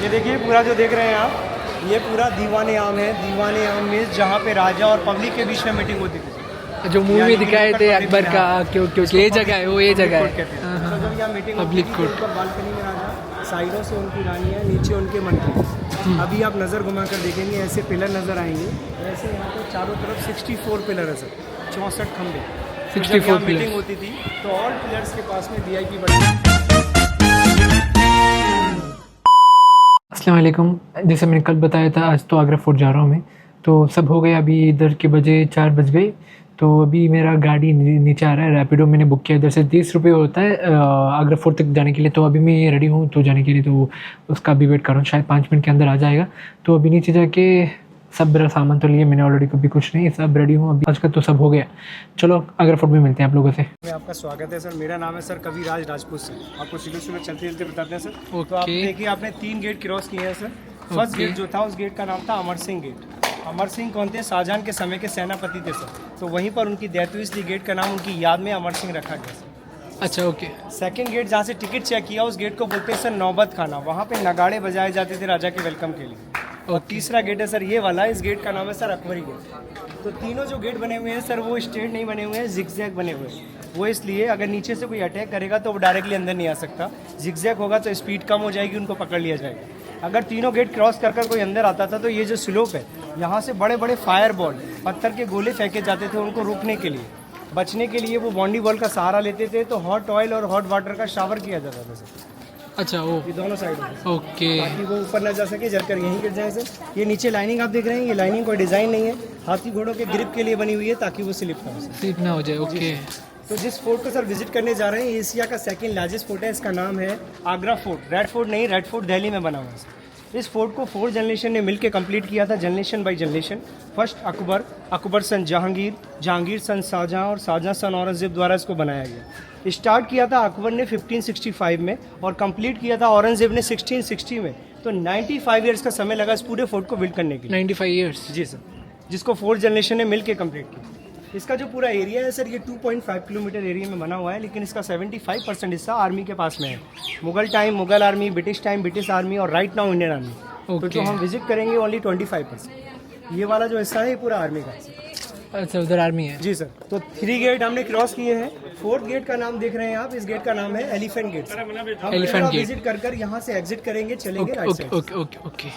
ये देखिए पूरा जो देख रहे हैं आप, ये पूरा दीवाने आम है। दीवाने आम में जहाँ पे राजा और पब्लिक के बीच में मीटिंग होती थी, जो मूवी दिखाए थे अकबर का, क्योंकि ये जगह है, वो ये जगह है तो जब यहाँ मीटिंग पब्लिक कोर्ट। ऊपर बालकनी में राजा, साइडों से उनकी रानी है, नीचे उनके मंत्री। अभी आप नज़र घुमा कर देखेंगे, ऐसे पिलर नज़र आएंगे। ऐसे यहाँ पे चारों तरफ 64 पिलर है सर, 64 खंभे। 64 मीटिंग होती थी तो ऑल पिलर्स के पास में VIP बने। अस्सलाम वालेकुम। जैसे मैंने कल बताया था, आज तो आगरा फोर्ट जा रहा हूँ मैं। तो सब हो गया, अभी इधर के बजे 4 बज गए। तो अभी मेरा गाड़ी नीचे आ रहा है, रैपिडो मैंने बुक किया। इधर से 30 रुपये होता है आगरा फोर्ट तक जाने के लिए। तो अभी मैं रेडी हूँ तो जाने के लिए, तो उसका भी वेट कर रहा हूँ, शायद 5 मिनट के अंदर आ जाएगा। तो अभी नीचे जाके सब मेरा सामान तो लिए मैंने ऑलरेडी, कभी कुछ नहीं, सब रेडी हूँ अभी। आज का तो सब हो गया। चलो आगरा फोर्ट में मिलते हैं आप लोगों से। आपका स्वागत है सर। मेरा नाम है सर कविराज राजपूत सर। आपको सुबह चलते चलते बताते हैं सर। तो आप देखिए, आपने 3 गेट क्रॉस किए हैं सर। फर्स्ट गेट जो था, उस गेट का नाम था अमर सिंह गेट। अमर सिंह कौन थे? शाहजहां के समय के सेनापति थे सर। तो वहीं पर उनकी डेथ हुई, इसलिए गेट का नाम उनकी याद में अमर सिंह रखा गया सर। अच्छा, ओके। सेकंड गेट जहाँ से टिकट चेक किया, उस गेट को बोलते हैं सर नौबत खाना। वहाँ पे नगाड़े बजाए जाते थे राजा के वेलकम के लिए। और तीसरा गेट है सर ये वाला, इस गेट का नाम है सर अकबरी गेट। तो तीनों जो गेट बने हुए हैं सर, वो स्ट्रेट नहीं बने हुए हैं, जिगजैग बने हुए हैं। वो इसलिए अगर नीचे से कोई अटैक करेगा तो वो डायरेक्टली अंदर नहीं आ सकता। जिगजैग होगा तो स्पीड कम हो जाएगी, उनको पकड़ लिया जाएगा। अगर तीनों गेट क्रॉस कर कोई अंदर आता था तो ये जो स्लोप है, यहाँ से बड़े बड़े फायर बॉल, पत्थर के गोले फेंके जाते थे उनको रोकने के लिए। बचने के लिए वो बॉन्डी बॉल का सहारा लेते थे। तो हॉट ऑयल और हॉट वाटर का शावर किया जाता था सर। अच्छा, वो ये दोनों साइड में, ओके, ताकि वो ऊपर ना जा सके, जलकर यहीं गिर जाए सर। ये नीचे लाइनिंग आप देख रहे हैं, ये लाइनिंग कोई डिज़ाइन नहीं है, हाथी घोड़ों के ग्रिप के लिए बनी हुई है, ताकि वो स्लिप ना हो सके, स्लिप ना हो जाए। ओके। तो जिस फोर्ट को सर विजिट करने जा रहे हैं, एशिया का सेकंड लार्जेस्ट फोर्ट है। इसका नाम है आगरा फोर्ट। रेड फोर्ट नहीं, रेड फोर्ट दिल्ली में बना हुआ है। इस फोर्ट को 4 जनरेशन ने मिलकर कंप्लीट किया था, generation by generation. First Akbar, Akbar son Jahangir, Jahangir son Shahjahan और शाहजहां सन औरंगजेब द्वारा इसको बनाया गया। स्टार्ट किया था अकबर ने 1565 में और कंप्लीट किया था औरंगजेब ने 1660 में। तो 95 ईयर्स का समय लगा इस पूरे फोर्ट को बिल्ड करने के लिए। 95 ईयर्स? जी सर, जिसको 4 जनरेशन ने मिलकर कंप्लीट किया। इसका जो पूरा एरिया है सर, ये 2.5 किलोमीटर एरिया में बना हुआ है, लेकिन इसका 75% हिस्सा आर्मी के पास में है। Mughal time Mughal army, British time British army और राइट नाउ इंडियन आर्मी। तो जो हम विजिट करेंगे ओनली 25%। ये वाला जो हिस्सा है ये पूरा आर्मी का है। अच्छा, उधर आर्मी है? जी सर। तो 3 गेट हमने क्रॉस किए हैं। 4th गेट का नाम देख रहे हैं आप, इस गेट का नाम है elephant gate. Elephant gate visit कर यहाँ से एग्जिट करेंगे, चलेंगे right side. Okay okay okay.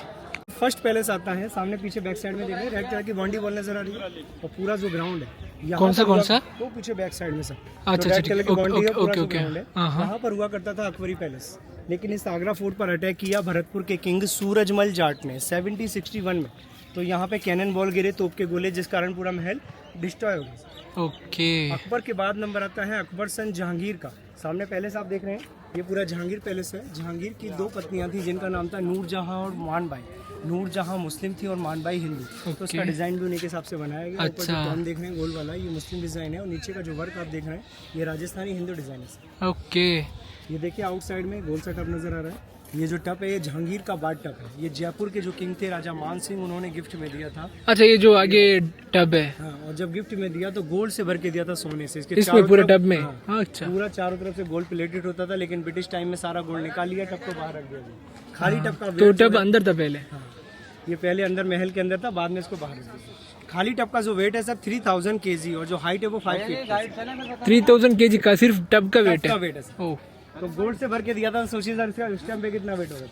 First palace आता है सामने, पीछे बैक साइड में देख रहे हैं, रेड कलर की बॉन्डी वॉल नजर आ रही है। और पूरा जो ग्राउंड है कौन सा वो पीछे बैक साइड में सर। अच्छा, रेड कलर की बॉन्डी है, पूरा जो ओके। ग्राउंड है, यहाँ पर हुआ करता था अकबरी पैलेस। लेकिन इस आगरा फोर्ट पर अटैक किया भरतपुर के किंग सूरजमल जाट ने 1761 में। तो यहाँ पे कैनन बॉल गिरे, तोप के गोले, जिस कारण पूरा महल डिस्ट्रॉय हो गया। ओके। अकबर के बाद नंबर आता है अकबर सन जहांगीर का। सामने पैलेस आप देख रहे हैं, ये पूरा जहांगीर पैलेस है। जहांगीर की 2 पत्नियां थी, जिनका नाम था नूरजहां और मानबाई। नूरजहां मुस्लिम थी और मानबाई हिंदू। तो उसका डिजाइन भी उन्हीं के हिसाब से बनाया गया। ऊपर जो टॉम देख रहे हैं गोल वाला, ये मुस्लिम डिजाइन है, और नीचे का जो वर्क आप देख रहे हैं ये राजस्थानी हिंदू डिजाइन है। ओके। ये देखिए आउटसाइड में गोल सा टब नजर आ रहा है। ये जो टब है ये जहांगीर का बाद टब है। ये जयपुर के जो किंग थे राजा मान सिंह, उन्होंने गिफ्ट में दिया था। अच्छा, ये जो आगे टब है? हाँ, और जब गिफ्ट में दिया तो गोल्ड से भर के दिया था, सोने से। इसमें पूरे टब में? हाँ, अच्छा। पूरा चारों तरफ से गोल्ड प्लेटेड होता था, लेकिन ब्रिटिश टाइम में सारा गोल्ड निकाल लिया, टब को बाहर रख दिया। खाली टब का तो टब अंदर था पहले? हाँ, ये पहले अंदर महल के अंदर था, बाद में इसको बाहर रख दिया। खाली टब का जो वेट है सर 3000 kg और जो हाइट है वो 5 फीट। 3000 kg का सिर्फ टब का वेट है? सर। तो गोल्ड से भर के दिया था, सोचिए सर इसका उस टाइम पे कितना वेट होगा।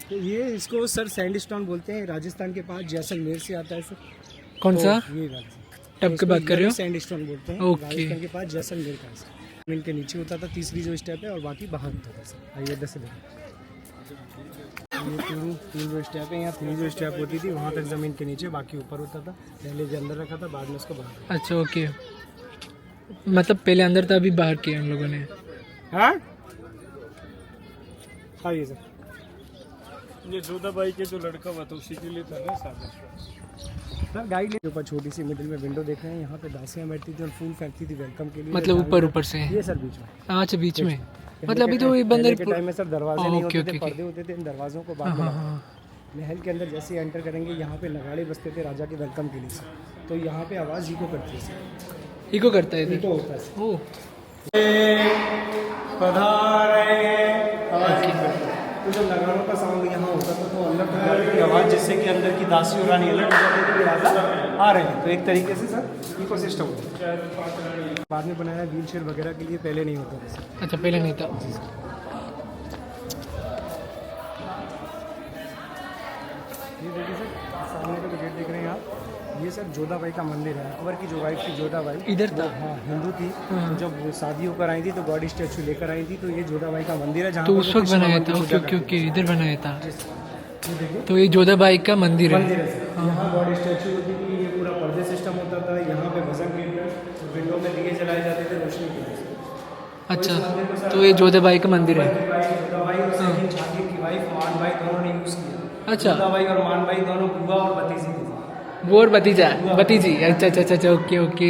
तो ये इसको सर सैंडस्टोन बोलते हैं, राजस्थान के पास जैसलमेर से आता है सर। कौन सा ये टब की बात कर रहे हो? सैंडस्टोन बोलते हैं। राजस्थान के पास जैसलमेर का है। जमीन के नीचे होता था, तीसरी जो स्टेप है, और बाकी बाहर होता था सर। आइए 10 ये 3 जो स्टेप है, यहाँ 3 जो स्टेप होती थी, वहाँ तक जमीन के नीचे, बाकी ऊपर होता था। पहले जो अंदर रखा था, बाद में उसको बाहर। अच्छा, ओके। मतलब पहले अंदर था, अभी बाहर किया हम लोगों ने। हाँ आइए सर। ये जोधाबाई के जो लड़का हुआ था उसी के लिए था ना सर। गाइड के ऊपर छोटी सी मिडिल में विंडो देख रहे हैं, यहाँ पे दासियां बैठती थी और फूल फेंकती थी वेलकम के लिए। मतलब ऊपर से? ये सर बीच में। अच्छा, बीच में। मतलब अभी तो ये बंदर के टाइम में सर दरवाजे नहीं होते थे, पर्दे होते थे। इन दरवाजों को बाद में महल के अंदर जैसे एंटर करेंगे, यहाँ पे नगाड़े बजते थे राजा के वेलकम के लिए। तो यहाँ पे आवाज़ इको करती है। इको करता है? इको होता है। ओह, तो जब नगाड़ों का साउंड यहाँ होता था तो अंदर की आवाज़, जिससे कि अंदर की दासी और रानी अलर्ट हो जाती थी कि राजा आ रहे हैं। तो एक तरीके से सर इकोसिस्टम होता है। बाद में बनाया व्हील चेयर वगैरह के लिए, पहले नहीं होता था सर। अच्छा, पहले नहीं था। ये देखिए सर, सामने का जो गेट देख रहे हैं आप, ये सर जोधाबाई का मंदिर है। अकबर की जो वाइफ थी जोधाबाई, इधर था। हाँ, हिंदू थी। तो जब वो शादी होकर आई थी तो गॉड स्टैचू लेकर आई थी। तो ये जोधाबाई का मंदिर है जहाँ तो पर उस वो वक्त कृष्ण बनाया भगवान था। की ओके पूजा ओके ओके, इधर बनाया था। करते थे। ये देखिए तो ये जोधाबाई का मंदिर मंदिर है। है सर। यहाँ गॉड स्टैचू होती थी, ये पूरा पर्दे सिस्टम होता था। यहाँ पे भजन कीर्तन, विंडो में दिए जलाए जाते थे रोशनी के लिए। अच्छा, तो ये जोधाबाई का मंदिर है। जोधाबाई और सेकंड झांकी की वाइफ मानबाई दोनों ने यूज़ किया। अच्छा। जोधाबाई और मानबाई दोनों बुआ और भतीजी थी। वो और भतीजा, भतीजी। अच्छा अच्छा अच्छा, ओके ओके।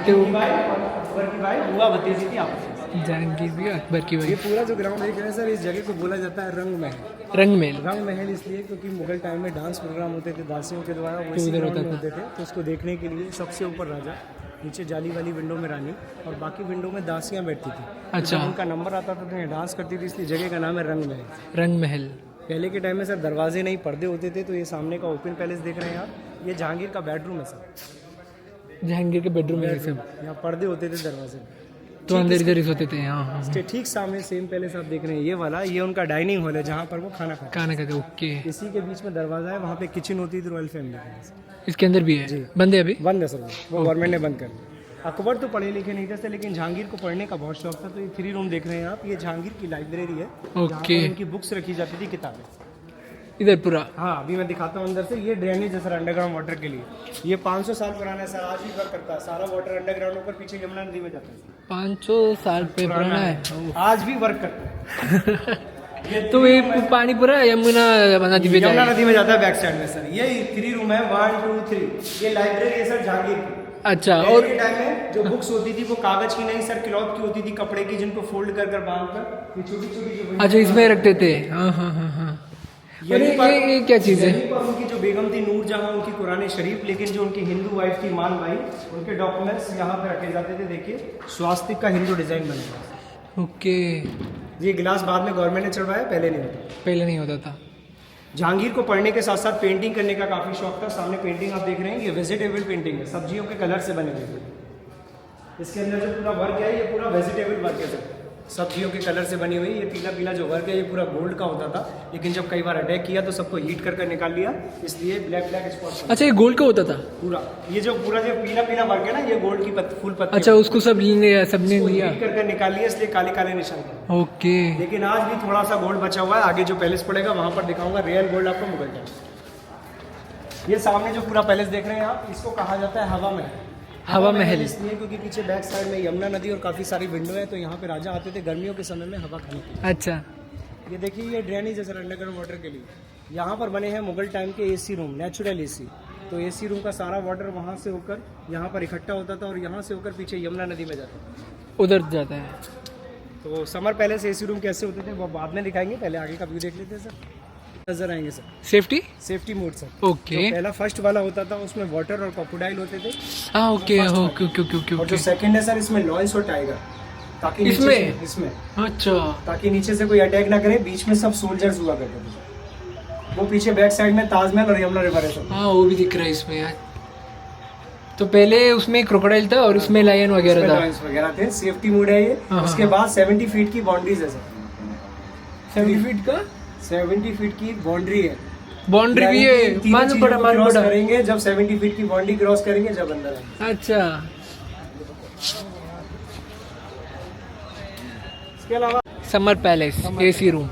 तो अकबर की भाई बुआ भतीजी थी आपस में। जहांगीर भी अकबर की ये वही। पूरा जो ग्राउंड देख रहे हैं सर, इस जगह को बोला जाता है रंग महल। रंग महल। रंग महल इसलिए क्योंकि मुगल टाइम में डांस प्रोग्राम होते थे दासियों के द्वारा, वो इसी उधर ग्राउंड होता में था। होते थे। तो उसको देखने के लिए सबसे ऊपर राजा, नीचे जाली वाली विंडो में रानी और बाकी विंडो में दासियाँ बैठती थी। अच्छा। जब उनका नंबर आता था तो ये डांस करती थी, इसलिए जगह का नाम है रंग महल। रंग महल। पहले के टाइम में सर दरवाजे नहीं पर्दे होते थे। तो ये सामने का ओपन पैलेस देख रहे हैं आप, ये जहांगीर का बेडरूम है सर। जहांगीर के बेडरूम में ये सब। यहाँ पर्दे होते थे दरवाजे में। तो अंदर इधर ही सोते थे। हाँ हाँ। इसके ठीक सामने सेम पैलेस आप देख रहे हैं, ये वाला, ये उनका डाइनिंग हॉल है जहाँ पर वो खाना खाते खाना खाते। ओके। हैं। इसी के बीच में दरवाजा है, वहाँ पे किचन होती थी रॉयल फैमिली की। इसके अंदर भी है। बंद है अभी। बंद है सर, वो गवर्नमेंट ने बंद कर दिया। अकबर तो पढ़े लिखे नहीं थे, लेकिन जहांगीर को पढ़ने का बहुत शौक था। तो ये 3 रूम देख रहे हैं आप, ये जहांगीर की लाइब्रेरी है। जहाँ ओके। पर उनकी बुक्स रखी जाती थी, किताबें। इधर पूरा। हाँ, अभी मैं दिखाता हूँ अंदर से। ये ड्रेनेज है सर अंडरग्राउंड वाटर के लिए। ये 500 साल पुराना है सर, आज भी वर्क करता है। सारा वाटर अंडरग्राउंड होकर पीछे यमुना नदी में जाता है। 500 साल पे पुराना है। आज भी वर्क करता है। तो ये पानी पूरा यमुना नदी पे यमुना जाएगा। नदी में जाता है बैक साइड में सर। ये 3 रूम है, 1 2 3। ये लाइब्रेरी है सर जहांगीर की। अच्छा। पहले और के टाइम में जो बुक्स होती थी वो कागज की नहीं सर, क्लॉथ की होती थी, कपड़े की, जिनको फोल्ड कर बांध कर ये छोटी छोटी जो अच्छा, इसमें रखते थे। हाँ हाँ हाँ हाँ। अरे ये क्या चीज़ है? यहीं पर उनकी जो बेगम थी नूर जहां, उनकी कुरान शरीफ, लेकिन जो उनकी हिंदू वाइफ थी मान भाई, उनके डॉक्यूमेंट्स यहाँ पे रखे जाते थे। देखिए स्वास्तिक का हिंदू डिजाइन बनेगा। ओके। ये गिलास बाद में गवर्नमेंट ने चढ़वाया, पहले नहीं होता। पहले नहीं होता था। जहांगीर को पढ़ने के साथ साथ पेंटिंग करने का काफ़ी शौक था। सामने पेंटिंग आप देख रहे हैं, ये वेजिटेबल पेंटिंग है, सब्जियों के कलर से बने हुए। इसके अंदर जो पूरा वर्क है ये पूरा वेजिटेबल वर्क है सर, सब्जियों के कलर से बनी हुई। ये पीला पीला जो वर्क है ये पूरा गोल्ड का होता था, लेकिन जब कई बार अटैक किया तो सबको हीट कर निकाल लिया, इसलिए ब्लैक ब्लैक स्पॉट। अच्छा, ये गोल्ड का होता था पूरा ये जो पीला पीला वर्क है ना, ये गोल्ड की फूल पत्ती। अच्छा, उसको सबने लिया। हीट कर निकाल लिया, इसलिए काले काले निशान थे। ओके। लेकिन आज भी थोड़ा सा गोल्ड बचा हुआ है। आगे जो पैलेस पड़ेगा वहाँ पर दिखाऊंगा रियल गोल्ड आपको मुगल टाइम। ये सामने जो पूरा पैलेस देख रहे हैं आप, इसको कहा जाता है हवा महल। हवा महल इसलिए क्योंकि पीछे बैक साइड में यमुना नदी और काफ़ी सारी विंडो है, तो यहाँ पे राजा आते थे गर्मियों के समय में हवा खाने के लिए। अच्छा। ये देखिए, ये ड्रेनेज है सर अंडरग्राउंड वाटर के लिए। यहाँ पर बने हैं मुगल टाइम के एसी रूम, नेचुरल एसी। तो एसी रूम का सारा वाटर वहाँ से होकर यहाँ पर इकट्ठा होता था और यहाँ से होकर पीछे यमुना नदी में जाता था। उधर जाता है। तो समर पैलेस एसी रूम कैसे होते थे वो बाद में दिखाएंगे, पहले आगे का व्यू देख लेते हैं सर। नजर आएंगे sir. Safety mode sir. Okay. जो पहला फर्स्ट वाला होता था उसमें वाटर और क्रोकोडाइल होते थे। हाँ ओके ओके ओके ओके और जो ओके। सेकंड है सर, इसमें लॉयंस और टाइगर, ताकि इसमें अच्छा, ताकि नीचे से कोई अटैक ना करे। बीच में सब सोल्जर्स हुआ करते थे। वो पीछे बैक साइड में ताजमहल और यमुना रिवर है सर। हाँ वो भी दिख रहा है इसमें यार। तो पहले उसमें क्रोकोडाइल था और उसमें लायन वगैरह था। लॉयंस वगैरह थे। सेफ्टी मोड है ये। उसके बाद 70 फीट की बाउंड्रीज है सर। 70 फीट का 70 फीट की बाउंड्री है। बाउंड्री भी है। मान पड़ा करेंगे जब 70 फीट की बाउंड्री क्रॉस करेंगे जब अंदर आएंगे। अच्छा। इसके अलावा summer palace AC room.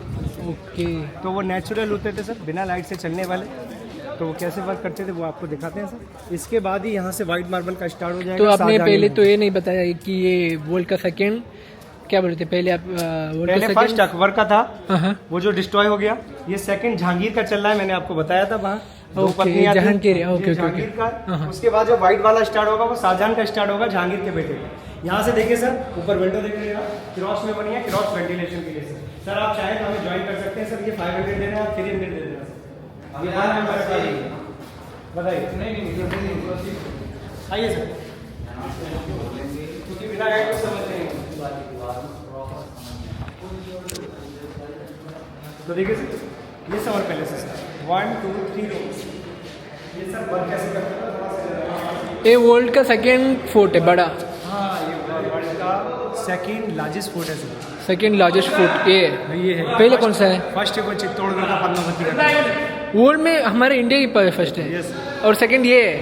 Okay. तो वो नेचुरल होते थे सर, बिना लाइट से चलने वाले। तो वो कैसे वर्क करते थे वो आपको दिखाते हैं सर। इसके बाद ही यहाँ से व्हाइट मार्बल का स्टार्ट हो जाएगा। तो आपने पहले तो ये नहीं बताया कि ये वर्ल्ड का सेकंड क्या बोलते पहले आप? पहले फर्स्ट अकबर का था, हाँ। वो जो डिस्ट्रॉय हो गया। ये सेकंड जहांगीर का चल रहा है, मैंने आपको बताया था वहाँ दो ओके, पत्नियां थी। जहांगीर, ये ओके, ओके, जहांगीर ओके। का। हाँ। उसके बाद जो व्हाइट वाला स्टार्ट होगा वो शाहजहां का स्टार्ट होगा, जहांगीर के बेटे का। यहाँ से देखिए सर, ऊपर विंडो देख रहे हैं, क्रॉस में बनी है, क्रॉस वेंटिलेशन के लिए सर आप चाहें तो हमें ज्वाइन कर सकते हैं सर। ये 500 देना है, 300 दे देना। ये हाल नंबर बताइए। आइए सर, क्योंकि बिना गाइड को समझ नहीं। तो देखिए सर ये समर पैलेस है सर 1 2 3 रूम्स। ये सर वर्क कैसे करता है थोड़ा सा। ये वर्ल्ड का सेकेंड फोर्ट है बड़ा। हाँ ये वर्ल्ड का सेकंड लार्जेस्ट फोर्ट है सर। सेकेंड लार्जेस्ट फोर्ट ये है पहले कौन सा है? फर्स्ट है वो चित्तौड़गढ़ का पद्मावती का। वर्ल्ड में हमारे इंडिया की फर्स्ट है। यस और सेकेंड ये है।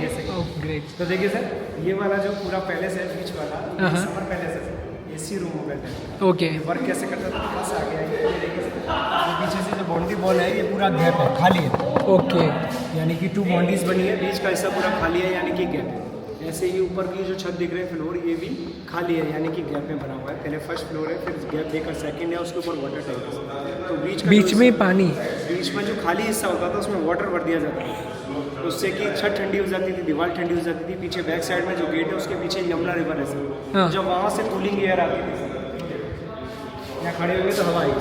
ग्रेट। तो देखिए सर ये वाला जो पूरा पैलेस है बीच वाला ये समर पैलेस है सर। एसी रूम होगा है। ओके। वर्क कैसे करता था थोड़ा सा आगे आइए। ये देखिए सर ये पीछे से जो बाउंड्री वॉल है ये पूरा गैप है खाली है। ओके। यानी कि 2 बाउंड्रीज बनी है बीच का हिस्सा पूरा खाली है यानी कि गैप है। ऐसे ही ऊपर की जो छत दिख रहे हैं फ्लोर ये भी खाली है यानी कि गैप में बना हुआ है। पहले फर्स्ट फ्लोर है फिर गैप देकर सेकंड है उसके ऊपर वाटर टैंक है। तो बीच में पानी बीच में जो खाली हिस्सा होता था उसमें वाटर भर दिया जाता था उससे कि छत ठंडी हो जाती थी दीवार ठंडी हो जाती थी। पीछे बैक साइड में जो गेट है उसके पीछे यमुना रिवर है सर। हाँ। जब वहाँ से कूलिंग एयर आती थी यहाँ खड़े होंगे तो हवा आएगी।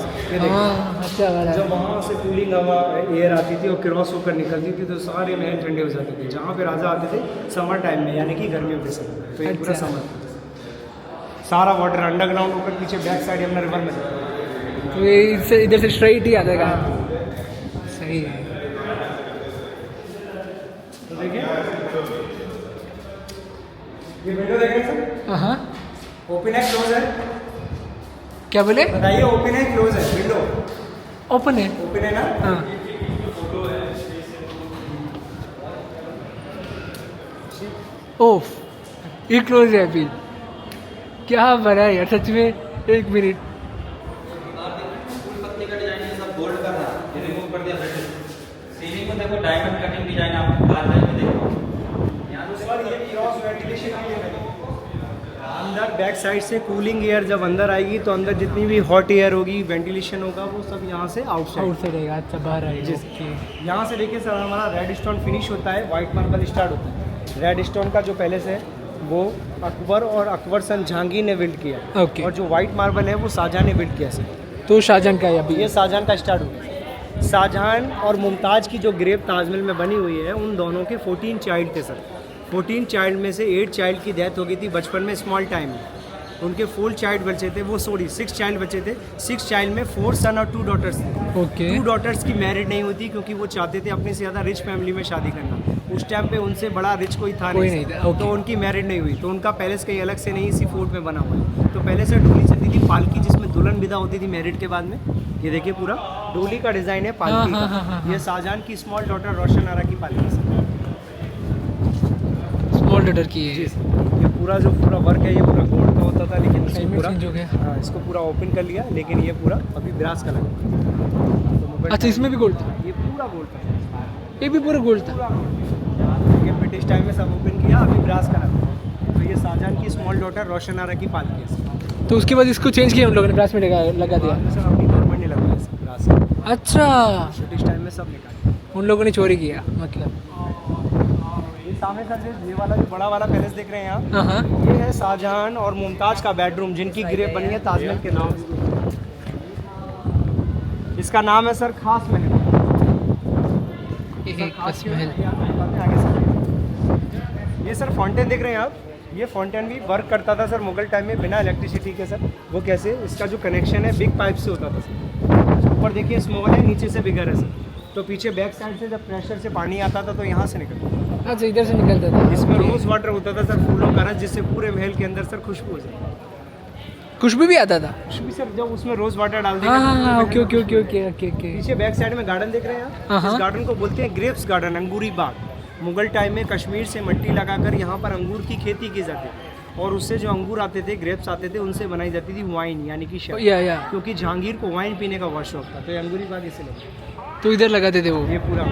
अच्छा वाला। जब वहाँ से कूलिंग हवा एयर आती थी और क्रॉस होकर निकलती थी तो सारे महल ठंडे हो जाते थे। जहाँ पे राजा आते थे समर टाइम में यानी कि गर्मियों के समय। तो ये पूरा समर सारा वाटर अंडरग्राउंड होकर पीछे बैक साइड यमुना रिवर में जाता है। तो ये इधर से स्ट्राइट ही आ जाएगा। सही है। तो देखिए ये विंडो देखें सर। हाँ ओपन है क्लोज है क्या बोले? बताइए ओपन है क्लोज है विंडो? ओपन है। ओपन है ना? हाँ। ओफ ये क्लोज है अभी। क्या बना है यार सच में। एक मिनट गोल्ड का था ये रिमूव कर दिया। सीलिंग में देखो डायमंड कटिंग डिजाइन आप बाहर में देखो यहाँ तो सर ये क्रॉस वेंटिलेशन के लिए बनी। अंदर बैक साइड से कूलिंग एयर जब अंदर आएगी तो अंदर जितनी भी हॉट एयर होगी वेंटिलेशन होगा वो सब यहाँ से आउटसाइड रहेगा। अच्छा बाहर आएगा। यहाँ से देखिए सर हमारा रेड स्टोन फिनिश होता है वाइट मार्बल स्टार्ट होता है। रेड स्टोन का जो पैलेस है वो अकबर और अकबर सन जहांगीर ने बिल्ड किया। ओके। और जो वाइट मार्बल है वो शाहजहां ने बिल्ड किया सर। तो शाहजहां का है अभी। ये शाहजहां का स्टार्ट हुआ। शाहजहां और मुमताज़ की जो ग्रेव ताजमहल में बनी हुई है उन दोनों के 14 चाइल्ड थे सर। 14 चाइल्ड में से 8 चाइल्ड की डेथ हो गई थी बचपन में स्मॉल टाइम में। उनके 4 चाइल्ड बचे थे वो 6 चाइल्ड बचे थे। 6 चाइल्ड में 4 सन और 2 डॉटर्स थे। ओके। 2 डॉटर्स की मैरिड नहीं होती क्योंकि वो चाहते थे अपने से ज़्यादा रिच फैमिली में शादी करना। उस टाइम पे उनसे बड़ा रिच कोई था नहीं था। तो उनकी मैरिड नहीं हुई तो उनका पैलेस कहीं अलग से नहीं इसी फोर्ट में बना हुआ है। तो पहले से डोली चलती थी पालकी जिसमें दुल्हन विदा होती थी मैरिड के बाद में। ये देखिए पूरा डोली का डिज़ाइन है पालकी का। ये शाहजहां की स्मॉल डॉटर रोशन आरा की पालकी है। स्मॉल डॉटर की है। ये पूरा जो पूरा वर्क है ये पूरा गोल्ड का होता था लेकिन इसको पूरा चेंज हो गया। हाँ इसको पूरा ओपन कर लिया लेकिन ये पूरा अभी ब्रास का लगा। अच्छा इसमें भी गोल्ड था? ये पूरा गोल्ड था। ये भी पूरा गोल्ड था। लेकिन ब्रिटिश टाइम में सब ओपन किया अभी ब्रास का लगा। तो ये शाहजहां की स्मॉल डॉटर रोशन आरा की पालकी है। तो उसके बाद इसको चेंज किया उन लोगों ने ब्रास में लगा दिया। सर अपनी गवर्नमेंट ने लगाया सर ब्रास। अच्छा ब्रिटिश टाइम में सब निकाले। उन लोगों ने चोरी किया मतलब। ये सामने सर ये वाला जो बड़ा वाला पैलेस देख रहे हैं आप हाँ। ये है शाहजहां और मुमताज का बेडरूम जिनकी ग्रेव बनी है ताजमहल के नाम से। इसका नाम है सर खास महल। खास महल। ये सर फाउंटेन देख रहे हैं आप ये फाउंटेन भी वर्क करता था सर मुगल टाइम में बिना इलेक्ट्रिसिटी के सर। वो कैसे इसका जो कनेक्शन है बिग पाइप से होता था सर। ऊपर देखिए स्मॉल है नीचे से बिगर है सर। तो पीछे बैक साइड से जब प्रेशर से पानी आता था तो यहाँ से निकलता था। अच्छा इधर से निकलता था। इसमें रोज वाटर होता था सर फूलों का रस जिससे पूरे महल के अंदर सर खुशबू हो जाती। खुशबू भी आता था। खुशबू सर जब उसमें रोज वाटर डाल देंगे हाँ okay okay okay okay okay okay. पीछे बैक साइड में गार्डन देख रहे हैं आप इस गार्डन को बोलते हैं ग्रेप्स गार्डन अंगूरी बाग। मुगल टाइम में कश्मीर से मिट्टी लगाकर यहाँ पर अंगूर की खेती की जाती थी और उससे जो अंगूर आते थे ग्रेप्स आते थे उनसे बनाई जाती थी वाइन यानी कि शराब। क्योंकि जहांगीर को वाइन पीने का बहुत शौक था तो ये अंगूरी बाग इसे लगा तो इधर लगाते थे वो ये पूरा।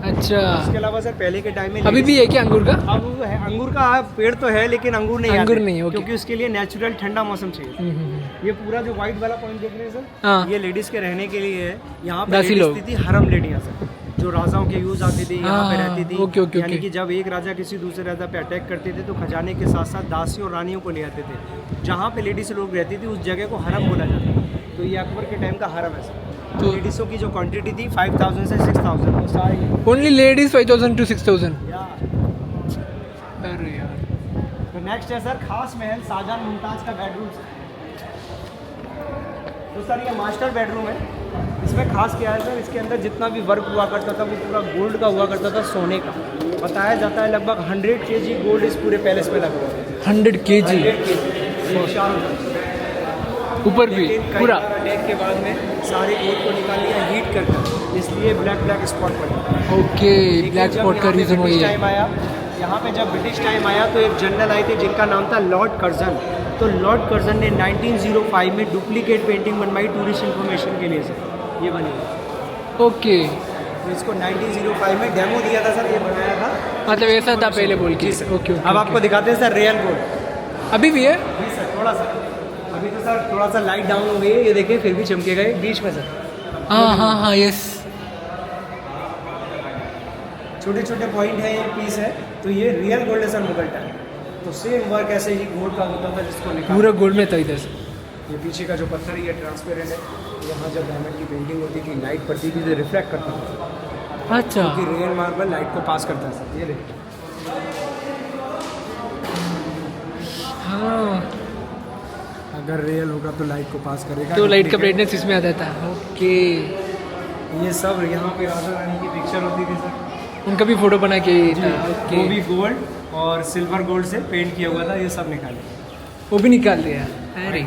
अच्छा इसके अलावा सर पहले के टाइम में अभी भी है क्या अंगूर का? अब है अंगूर का पेड़ तो है लेकिन अंगूर नहीं अंगूर आते, नहीं है, क्योंकि उसके लिए नेचुरल ठंडा मौसम चाहिए। ये पूरा जो व्हाइट वाला पॉइंट देख रहे हैं सर हाँ। ये लेडीज के रहने के लिए है। यहाँ पे दासी लोग। स्थिति हरम लेडियाँ सर जो राजाओं के यूज आती थी यहाँ पे रहती थी। ओके, ओके, यानी ओके। कि जब एक राजा किसी दूसरे राजा पे अटैक करते थे तो खजाने के साथ साथ दासी और रानियों को ले आते थे। जहाँ पे लेडीज लोग रहती थी उस जगह को हरम बोला जाता था। तो ये अकबर के टाइम का हरम है सर। तो लेडीज़ों की जो क्वांटिटी थी 5000 से 6000 वो सारी ओनली लेडीज 5000 to 6000। अरे यार। तो नेक्स्ट है सर खास महल शाहजहां मुमताज़ का बेडरूम सर। तो सर ये मास्टर बेडरूम है। इसमें खास क्या है सर, इसके अंदर जितना भी वर्क हुआ करता था वो पूरा गोल्ड का हुआ करता था, सोने का। बताया जाता है लगभग 100 kg गोल्ड इस पूरे पैलेस में लगा हुआ है। 100 kg 100 kg ऊपर भी पूरा। अटैक के बाद में सारे गोल्ड को निकाल लिया हीट करके, इसलिए ब्लैक स्पॉट पड़ा। ओके, ब्लैक स्पॉट का रीज़न वही है। टाइम आया यहाँ पे, जब ब्रिटिश टाइम आया तो एक जनरल आए थे जिनका नाम था लॉर्ड कर्जन। तो लॉर्ड कर्जन ने 1905 में डुप्लीकेट पेंटिंग बनवाई टूरिस्ट इन्फॉर्मेशन के लिए सर, ये बनी है। ओके, तो इसको 1905 में डेमो दिया था सर, ये बनाया था। मतलब ऐसा था पहले बोल के। ओके, अब आपको दिखाते हैं सर रियल गोल्ड। अभी भी है? जी सर, थोड़ा सा अभी तो सर थोड़ा सा लाइट डाउन हो गई है, ये देखिए फिर भी चमकेगा ये बीच में सर। हाँ, यस। छोटे छोटे पॉइंट है, ये पीस है, तो ये रियल गोल्ड है सर मुगल टाइम। तो सेम वर्क ऐसे ही गोल्ड का होता था जिसको निकाल पूरा गोल्ड में था इधर से। ये पीछे का जो पत्थर है ये ट्रांसपेरेंट है। यहाँ जब डायमंड की पेंटिंग होती थी, लाइट पड़ती थी तो रिफ्लेक्ट करता था, अच्छा, क्योंकि रियल मार्बल लाइट को पास करता है सर। ये देखिए, हाँ, अगर रियल होगा तो लाइट को पास करेगा, तो लाइट का ब्राइटनेस इसमें आता था। ओके, ये सब यहाँ पे राजा रानी की पिक्चर होती थी सर, उनका भी फोटो बना के था। ओके, वो भी गोल्ड और सिल्वर गोल्ड से पेंट किया हुआ था, ये सब निकाले। वो भी निकाल दिया। अरे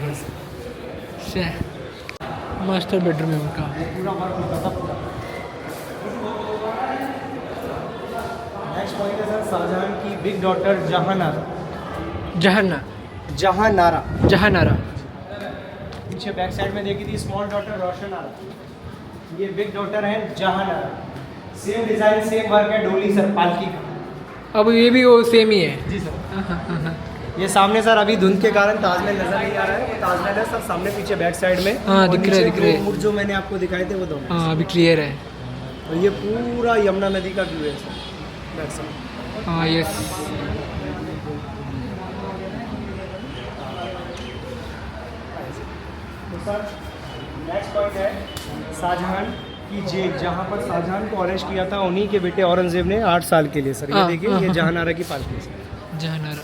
मास्टर बेडरूम है उनका। पूरा वर्क होता था पूरा। नेक्स्ट पॉइंट है सर शाहजहां की बिग डॉटर जहानारा। जहानारा। पीछे बैक साइड में देखी थी स्मॉल डॉटर रोशनारा, ये बिग डॉटर है Jahanara. Same design same work है, डोली सर पालकी का। अब ये भी वो सेम ही है। जी सर। ये सामने सर अभी धुंध के कारण ताजमहल नजर नहीं आ रहा है, वो ताजमहल है सर सामने पीछे बैक साइड में। हाँ, दिख रहा है। मुड़ जो मैंने आपको दिखाए थे वो दो। हाँ, अभी क्लियर है। और ये पूरा यमुना नदी का व्यू है सर बैक साइड। हाँ, यस। तो सर नेक्स्ट पॉइंट है शाहजहां की जेल, जहाँ पर शाहजहां को अरेस्ट किया था उन्हीं के बेटे औरंगजेब ने 8 साल के लिए सर। ये देखिए, ये जहानारा की पालकी है। जहानारा।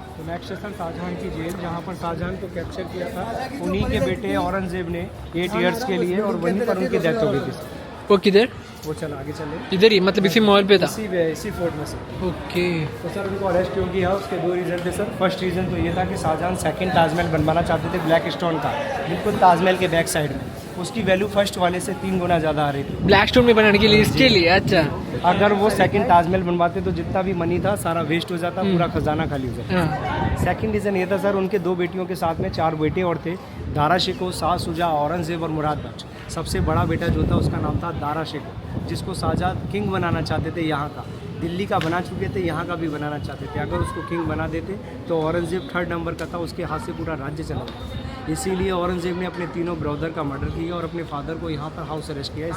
तो नेक्स्ट है सर शाहजहां की जेल, जहाँ पर शाहजहां को कैप्चर किया था उन्हीं के बेटे औरंगजेब ने 8 ईयर्स के लिए, और वहीं पर उनकी डेथ हो गई थी सर। वो किधर? वो चला आगे चले, इधर ही, मतलब इसी मॉल पे था। इसी फोर्ट में से। ओके, तो सर उनको अरेस्ट क्यों किया, उसके 2 रीज़न थे सर। फर्स्ट रीज़न तो ये था कि शाहजहां सेकंड ताजमहल बनवाना चाहते थे ब्लैक स्टोन का, बिल्कुल ताजमहल के बैक साइड में। उसकी वैल्यू फर्स्ट वाले से 3 गुना ज़्यादा आ रही थी ब्लैक स्टोन में बनाने के लिए, इसके लिए। अच्छा, अगर वो सेकंड ताजमहल बनवाते तो जितना भी मनी था सारा वेस्ट हो जाता, पूरा खजाना खाली हो जाता। हाँ, सेकंड रीज़न ये था सर, उनके 2 बेटियों के साथ में 4 बेटे और थे, दारा शिकोह, शाह शुजा, औरंगजेब और मुराद बख्श। सबसे बड़ा बेटा जो था उसका नाम था दारा शिकोह, जिसको शाहजहां किंग बनाना चाहते थे यहाँ का। दिल्ली का बना चुके थे, यहाँ का भी बनाना चाहते थे। अगर उसको किंग बना देते तो औरंगजेब 3rd नंबर का था, उसके हाथ से पूरा राज्य चला गया। इसीलिए औरंगजेब ने अपने तीनों ब्रदर का मर्डर किया और अपने फादर को यहाँ पर हाउस अरेस्ट किया।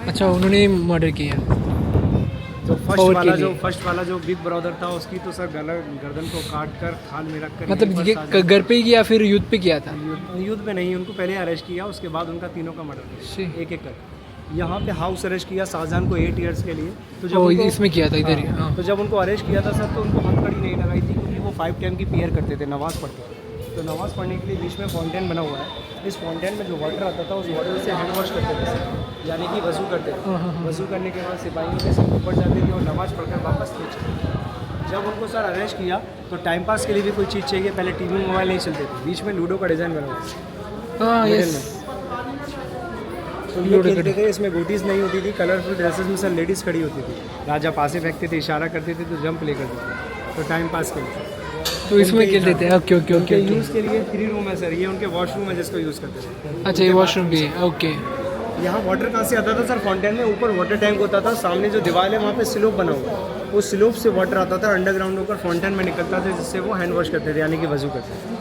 अच्छा, उन्होंने मर्डर किया। तो फर्स्ट वाला जो बिग ब्रदर था उसकी तो सर गर्दन को काट कर खाल में रख कर, मतलब ये घर पे ही किया फिर युद्ध पे किया था? युद्ध में नहीं, उनको पहले अरेस्ट किया, उसके बाद उनका तीनों का मर्डर किया एक एक कर। यहाँ पे हाउस अरेस्ट किया शाहजहां को 8 ईयर्स के लिए। तो जब इसमें किया था इधर ही। हाँ। तो जब उनको अरेस्ट किया था सर तो उनको हथकड़ी नहीं लगाई थी, क्योंकि वो 5 टाइम की प्रेयर करते थे, नमाज़ पढ़ते थे। तो नमाज़ पढ़ने के लिए बीच में फाउंटेन बना हुआ है, इस फाउंटेन में जो वाटर आता था उस वाटर से हैंड वॉश करते थे सर, यानी कि वज़ू करते थे। वज़ू करने के बाद सिपाहियों के सिर ऊपर जाते थे और नमाज़ पढ़कर वापस नीचे। जब उनको सर अरेस्ट किया तो टाइम पास के लिए भी कोई चीज़ चाहिए, पहले टीवी मोबाइल नहीं चलते थे, बीच में लूडो का डिज़ाइन बना हुआ हाँ, है यस। तो ये खेलते थे, इसमें गोटीज़ नहीं होती थी, कलरफुल ड्रेसेस में सर लेडीज़ खड़ी होती थी, राजा पासे फेंकते थे, इशारा करते थे तो जंप ले करते थे, तो टाइम पास के लिए। तो इसमें खेलते थे। ओके ओके उनके ओके। यूज़ के लिए 3 रूम है सर, ये उनके वॉशरूम है जिसको यूज़ करते थे। अच्छा, ये वॉशरूम भी है। ओके, यहाँ वाटर कहाँ से आता था सर, फाउंटेन में ऊपर वाटर टैंक होता था, सामने जो दीवार है वहाँ पे स्लोप बना हुआ है, उस स्लोप से वाटर आता था अंडरग्राउंड होकर फाउंटेन में निकलता था, जिससे वो हैंड वॉश करते थे, यानी कि वज़ू करते थे।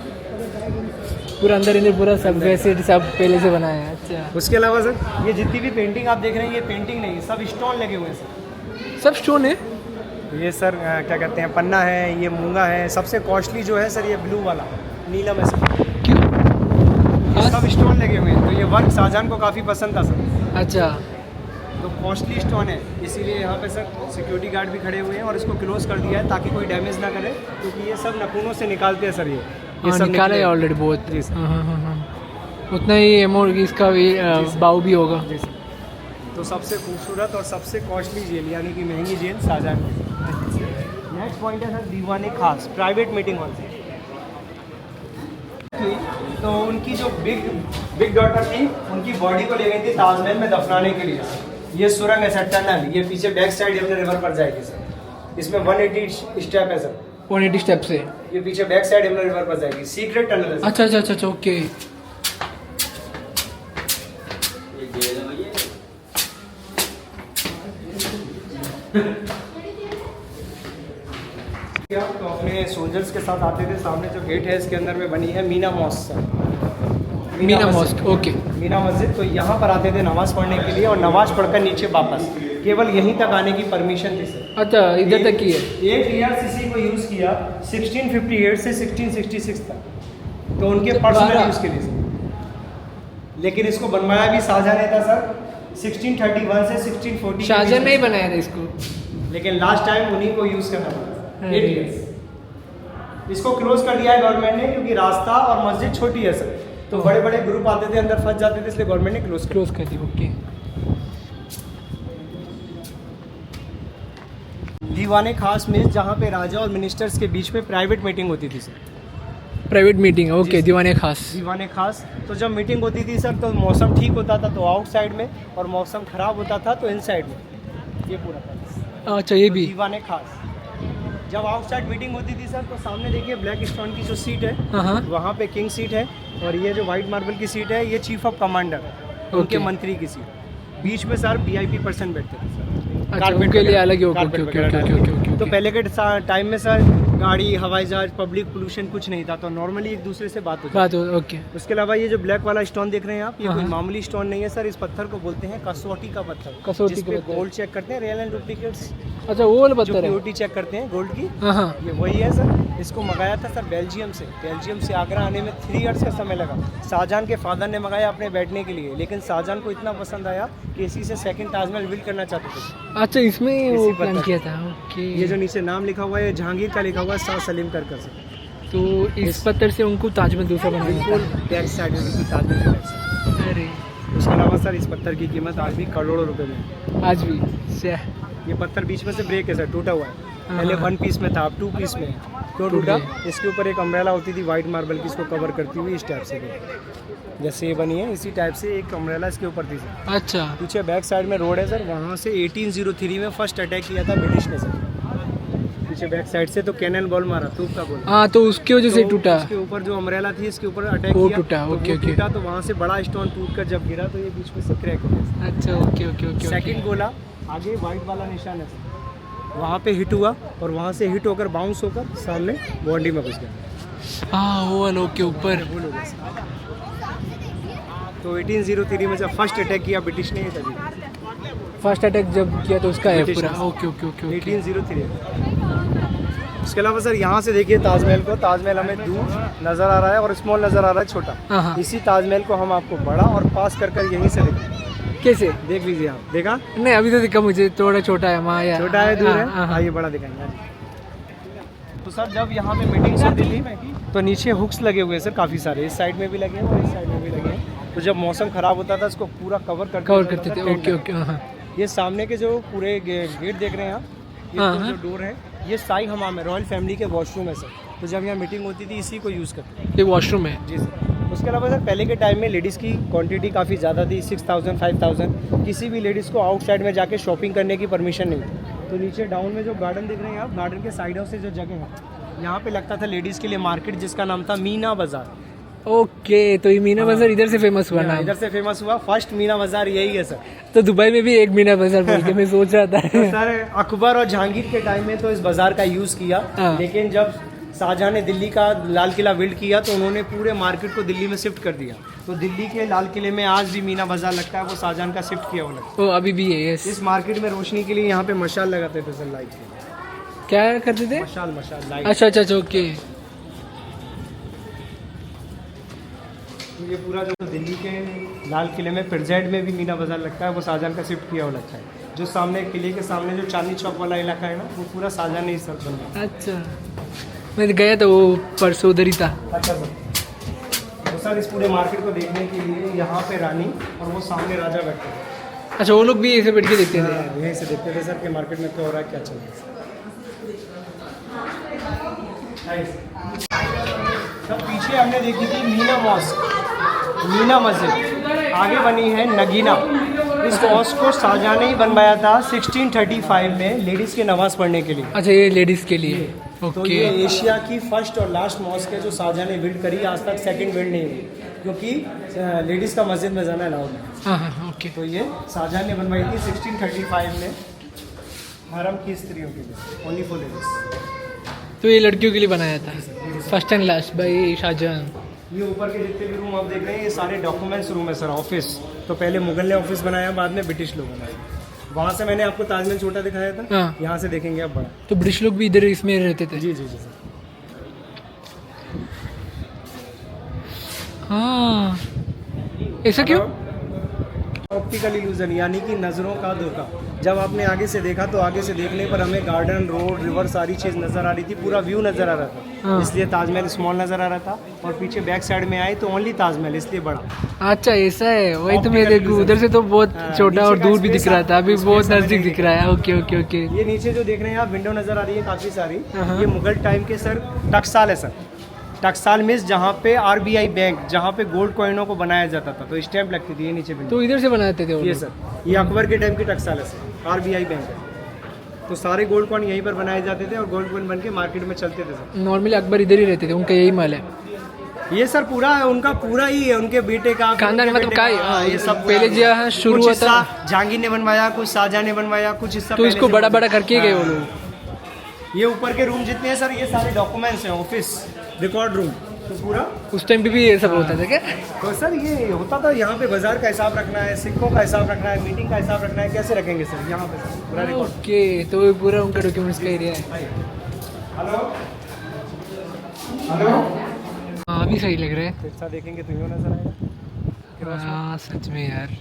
पूरा अंदर पूरा सब वैसे सब पहले से बनाया है। अच्छा, उसके अलावा सर ये जितनी भी पेंटिंग आप देख रहे हैं, ये पेंटिंग नहीं, सब स्टोन लगे हुए हैं सर। सब स्टोन है? ये सर क्या कहते हैं, पन्ना है, ये मूंगा है। सबसे कॉस्टली जो है सर ये ब्लू वाला नीलम है सर। क्यों? ये सब स्टोन लगे हुए हैं, तो ये वर्क शाहजहां को काफ़ी पसंद था सर, अच्छा, तो कॉस्टली स्टोन है, इसीलिए यहाँ पे सर सिक्योरिटी गार्ड भी खड़े हुए हैं और इसको क्लोज कर दिया है ताकि कोई डैमेज ना करे, क्योंकि ये सब नखूनों से निकालते हैं सर ये, ये सब निकाला है निकले। ऑलरेडी बहुत। जी सर। हाँ। उतना ही अमाउंट इसका भी भाव भी होगा। जी सर। तो सबसे खूबसूरत और सबसे कॉस्टली जेल यानी कि महंगी जेल शाहजहां की। नेक्स्ट पॉइंट है सर दीवाने खास प्राइवेट मीटिंग हॉल से। तो उनकी जो बिग डॉटर थी उनकी बॉडी को ले गई थी ताजमहल में दफनाने के लिए। ये सुरंग है सर, टनल। ये पीछे बैक साइड यमुना रिवर पर जाएगी सर। इसमें 180 स्टेप है सर। 180 स्टेप से। ये पीछे बैक साइड यमुना रिवर पर जाएगी। सीक्रेट टनल है सर। अच्छा ओके। तो अपने सोल्जर्स के साथ आते थे। सामने जो गेट है इसके अंदर में बनी है Meena mosque sir. Meena mosque, okay. Meena मस्जिद। तो यहाँ पर आते थे नमाज पढ़ने के लिए और नमाज पढ़कर नीचे वापस। केवल यहीं तक आने की परमिशन थी सर। अच्छा, इधर तक की है। एक ERCC को यूज़ किया 1658 से 1666 तक। तो उनके पर्सनल यूज़ के लिए सर। लेकिन इसको बनवाया भी शाहजहां ने था सर 1631 से 1640। शाहजहां ने ही बनाया था इसको। लेकिन लास्ट टाइम उन्हीं को यूज़ करना पड़ा 8 इयर्स। इसको क्लोज कर दिया है गवर्नमेंट ने क्योंकि रास्ता और मस्जिद छोटी है सर। तो बड़े बड़े ग्रुप आते थे अंदर फंस जाते थे, इसलिए गवर्नमेंट ने क्लोज कर दी। ओके। दीवाने खास में जहाँ पे राजा और मिनिस्टर्स के बीच में प्राइवेट मीटिंग होती थी सर। Private meeting, okay. जी। दीवाने खास। दीवाने खास। तो जब मीटिंग होती थी सर तो मौसम ठीक होता था तो आउटसाइड में, और मौसम खराब होता था तो इनसाइड में। ये पूरा था। अच्छा, ये भी। दीवाने खास। जब आउटसाइड मीटिंग होती थी सर तो सामने देखिए ब्लैक स्टोन की जो सीट है हाँ। वहाँ पे किंग सीट है, और ये जो वाइट मार्बल की सीट है ये चीफ ऑफ कमांडर है, उनके ओके। मंत्री की सीट। बीच में सर VIP पर्सन बैठते थे सर। अच्छा, कारपेट उनके लिए वगैरह- अलग ही। ओके कारपेट ओके वगैरह ओके डाल के। ओके। तो पहले के टाइम में सर गाड़ी, हवाई जहाज, पब्लिक पोल्यूशन कुछ नहीं था, तो नॉर्मली एक दूसरे से बात होती थी। ओके। उसके अलावा ये जो ब्लैक वाला स्टोन देख रहे हैं आप, ये कोई हाँ। मामूली स्टोन नहीं है सर। इस पत्थर को बोलते हैं कसौटी का पत्थर। कसौटी जिस का पे पत्थर। गोल्ड चेक करते हैं, रियल एंड डुप्लीकेट्स अच्छा, वो वाला जो पत्थर है। प्योरिटी चेक करते हैं गोल्ड की, हाँ। ये वही है सर। इसको मंगाया था सर बेल्जियम से आगरा आने में 3 इयर्स का समय लगा। शाहजहां के फादर ने मंगाया अपने बैठने के लिए, लेकिन शाहजहां को इतना पसंद आया कि इसी से सेकंड ताजमहल बिल्ड करना चाहते थे। अच्छा, इसमें वो इसी प्लान पत्थर। किया था। ओके। ये जो नीचे नाम लिखा हुआ है जहांगीर का लिखा हुआ है, शाह सलीम कर सर। तो इस पत्थर से उनको ताजमहल दूसरा बनाया बिल्कुल बैक साइड में बिल्कुल ताजमहल के back side। था। अरे, उसके अलावा सर इस पत्थर की कीमत आज भी करोड़ों रुपए में है। आज भी ये पत्थर बीच में से ब्रेक है सर, टूटा हुआ है। हाँ, पहले हाँ। 1 पीस में था, अब 2 पीस में है। क्यों टूट टूटा? गया। इसके ऊपर एक अम्ब्रेला होती थी वाइट मार्बल की, इसको कवर करती हुई इस टाइप से देखो। जैसे ये बनी है इसी टाइप से एक अम्ब्रेला इसके ऊपर थी सर। अच्छा। पीछे बैक साइड में रोड है सर, वहाँ से 1803 में फर्स्ट अटैक किया था ब्रिटिश ने सर। पीछे बैक साइड से तो कैनन बॉल मारा, तूप का बॉल। हाँ, तो उसकी वजह से तो टूटा। उसके ऊपर जो अम्ब्रेला थी इसके ऊपर अटैक वो किया टूटा, तो ओके, वो ओके। टूटा, तो वहाँ से बड़ा स्टोन टूट कर जब गिरा तो ये बीच में से क्रैक हो गया। अच्छा, ओके ओके ओके। सेकंड गोला आगे वाइट वाला निशान है सर, वहाँ पे हिट हुआ और वहाँ से हिट होकर बाउंस होकर सामने बॉडी में घुस गया। हाँ, वो वाला के ऊपर। भूल हो गया सर। तो 1803 में जब फर्स्ट अटैक किया ब्रिटिश ने, ये तभी फर्स्ट अटैक जब किया तो उसका है ब्रिटिश पूरा। ने। Okay okay okay okay. 1803। उसके अलावा सर यहाँ से देखिए ताजमहल को, ताजमहल हमें दूर नज़र आ रहा है और स्मॉल नज़र आ रहा है, छोटा। हाँ, हाँ। इसी ताजमहल को हम आपको बड़ा और पास कर कर यहीं से देखें। कैसे? देख लीजिए आप, देखा? नहीं, अभी तो दिखा मुझे, थोड़ा छोटा है वहाँ या छोटा है, दूर है। हाँ, हाँ। आइए बड़ा दिखाएंगे। तो सर जब यहाँ पे मीटिंग्स होती थी तो नीचे हुक्स लगे हुए हैं सर काफ़ी सारे, इस साइड में भी लगे हैं और इस साइड में भी लगे हैं। तो जब मौसम ख़राब होता था इसको पूरा कवर करते थे। Okay okay. हाँ। ये सामने के जो पूरे गेट देख रहे हैं आप, ये हाँ, तो हाँ। जो डोर है ये शाही हमाम है, रॉयल फैमिली के वॉशरूम है सर। तो जब यहाँ मीटिंग होती थी इसी को यूज़ करते थे। ये वॉशरूम है। जी सर। उसके अलावा सर पहले के टाइम में लेडीज़ की क्वांटिटी काफ़ी ज़्यादा थी, 6000 5000। किसी भी लेडीज़ को आउटसाइड में जाके शॉपिंग करने की परमिशन नहीं थी। तो नीचे डाउन में जो गार्डन देख रहे हैं आप, गार्डन के साइडों से जो जगह है यहाँ पे लगता था लेडीज़ के लिए मार्केट, जिसका नाम था मीना बाज़ार। ओके, तो ये मीना बाजार इधर से फेमस हुआ ना? इधर से फेमस हुआ, फर्स्ट मीना बाज़ार यही है सर। तो दुबई में भी एक मीना बाजार बोल के मैं सोच रहा था। तो सर अकबर और जहांगीर के टाइम में तो इस बाज़ार का यूज़ किया, हाँ। लेकिन जब शाहजहां ने दिल्ली का लाल किला बिल्ड किया तो उन्होंने पूरे मार्केट को दिल्ली में शिफ्ट कर दिया। तो दिल्ली के लाल किले में आज भी मीना बाजार लगता है, वो शाहजहां का शिफ्ट किया हुआ लगता वो अभी भी है। यस। है। इस मार्केट में रोशनी के लिए यहाँ पे मशाल लगाते थे सर, लाइट के। क्या करते थे? मशाल लाइट। अच्छा अच्छा अच्छा, ओके। तो ये पूरा जो दिल्ली के लाल किले में प्रेजेंट में भी मीना बाजार लगता है, वो शाहजहां का शिफ्ट किया हुआ लगता है। जो सामने किले के सामने जो चांदनी चौक वाला इलाका है ना, वो पूरा शाहजहां ने ही सर बनवाया। अच्छा, मैं गया था वो परसों उधर ही था। अच्छा सर, तो सर इस पूरे मार्केट को देखने के लिए यहाँ पे रानी और वो सामने राजा बैठे हैं। अच्छा, वो लोग भी ऐसे बैठ के देखते थे। यहीं से देखते थे सर कि मार्केट में क्या हो रहा है, क्या चल रहा है। सर पीछे हमने देखी थी मीना मॉस्क, मीना मस्जिद, आगे बनी है नगीना। इस मॉस्क को शाहजहां ने ही बनवाया था 1635 में लेडीज़ के नमाज़ पढ़ने के लिए। अच्छा, ये लेडीज़ के लिए। तो ओके। ये एशिया की फर्स्ट और लास्ट मॉस्क है जो शाहजहां ने बिल्ड करी। आज तक सेकंड बिल्ड नहीं हुई, क्योंकि लेडीज़ का मस्जिद में जाना अलाउड नहीं। हाँ हाँ, ओके। तो ये शाहजहां ने बनवाई थी 1635 में हरम की स्त्रियों के लिए, ओनली फॉर लेडीज़। तो ये लड़कियों के लिए बनाया था first and last by Shahjahan. ये ऊपर के जितने भी रूम आप देख रहे हैं ये सारे डॉक्यूमेंट्स रूम है सर। ऑफिस तो पहले मुगल ने ऑफिस बनाया, बाद में ब्रिटिश लोगों ने। वहाँ से मैंने आपको ताजमहल छोटा दिखाया था, हाँ। यहाँ से देखेंगे आप बड़ा। तो ब्रिटिश लोग भी इधर इसमें रहते थे। जी जी जी सर। हाँ, ऐसा क्यों? ऑप्टिकल इल्यूजन यानी कि नज़रों का धोखा। जब आपने आगे से देखा तो आगे से देखने पर हमें गार्डन, रोड, रिवर सारी चीज़ नज़र आ रही थी, पूरा व्यू नज़र आ रहा था। हाँ। इसलिए ताजमहल स्मॉल नज़र आ रहा था, और पीछे बैक साइड में आए तो ओनली ताजमहल, इसलिए बड़ा। अच्छा, ऐसा है। वही तो मैं Optical देखूँ, illusion। उधर से तो बहुत हाँ, छोटा और नीचे का दूर भी space दिख रहा था, अभी space बहुत हमें नज़दीक नहीं दिख रहा है। Okay okay okay. ये नीचे जो देख रहे हैं आप विंडो नज़र आ रही है काफ़ी सारी, हाँ। ये मुगल टाइम के सर टकसाल है सर। टकसाल मीन्स जहाँ पे RBI बैंक, जहाँ पे गोल्ड कॉइनों को बनाया जाता था, तो स्टैंप लगती थी, ये नीचे विंडो। तो इधर से बनाते थे वो ये लोग। सर, ये अकबर के टाइम की टकसाल है सर, RBI बैंक है। तो सारे गोल्ड कॉइन यहीं पर बनाए जाते थे और गोल्ड कॉइन बन के मार्केट में चलते थे सर। नॉर्मली अकबर इधर ही रहते थे, उनका यही माल है। ये सर पूरा उनका पूरा ही है, उनके बेटे का, खानदान उनके मतलब बेटे का ही, का, हाँ, ये सब पहले पूरा। जहाँ शुरू कुछ हुआ हिस्सा था जहांगीर ने बनवाया, कुछ शाहजहां ने बनवाया, कुछ हिस्सा तो पहले इसको से बड़ा बनवाया। बड़ा करके ही गए वो हाँ। लोग। ये ऊपर के रूम जितने हैं सर, ये सारे डॉक्यूमेंट्स हैं, ऑफिस, रिकॉर्ड रूम, तो पूरा। उस टाइम पे भी ये सब होता था क्या? तो सर ये होता था, यहाँ पे बाजार का हिसाब रखना है, सिक्कों का हिसाब रखना है, मीटिंग का हिसाब रखना है, कैसे रखेंगे सर यहाँ पे सर पूरा रिकॉर्ड। ओके, तो ये पूरा उनका डॉक्यूमेंट्स का एरिया है। हेलो हेलो, हाँ, अभी सही लग रहा है। हिस्सा देखेंगे तो यूँ नजर आएगा। हाँ, सच में यार।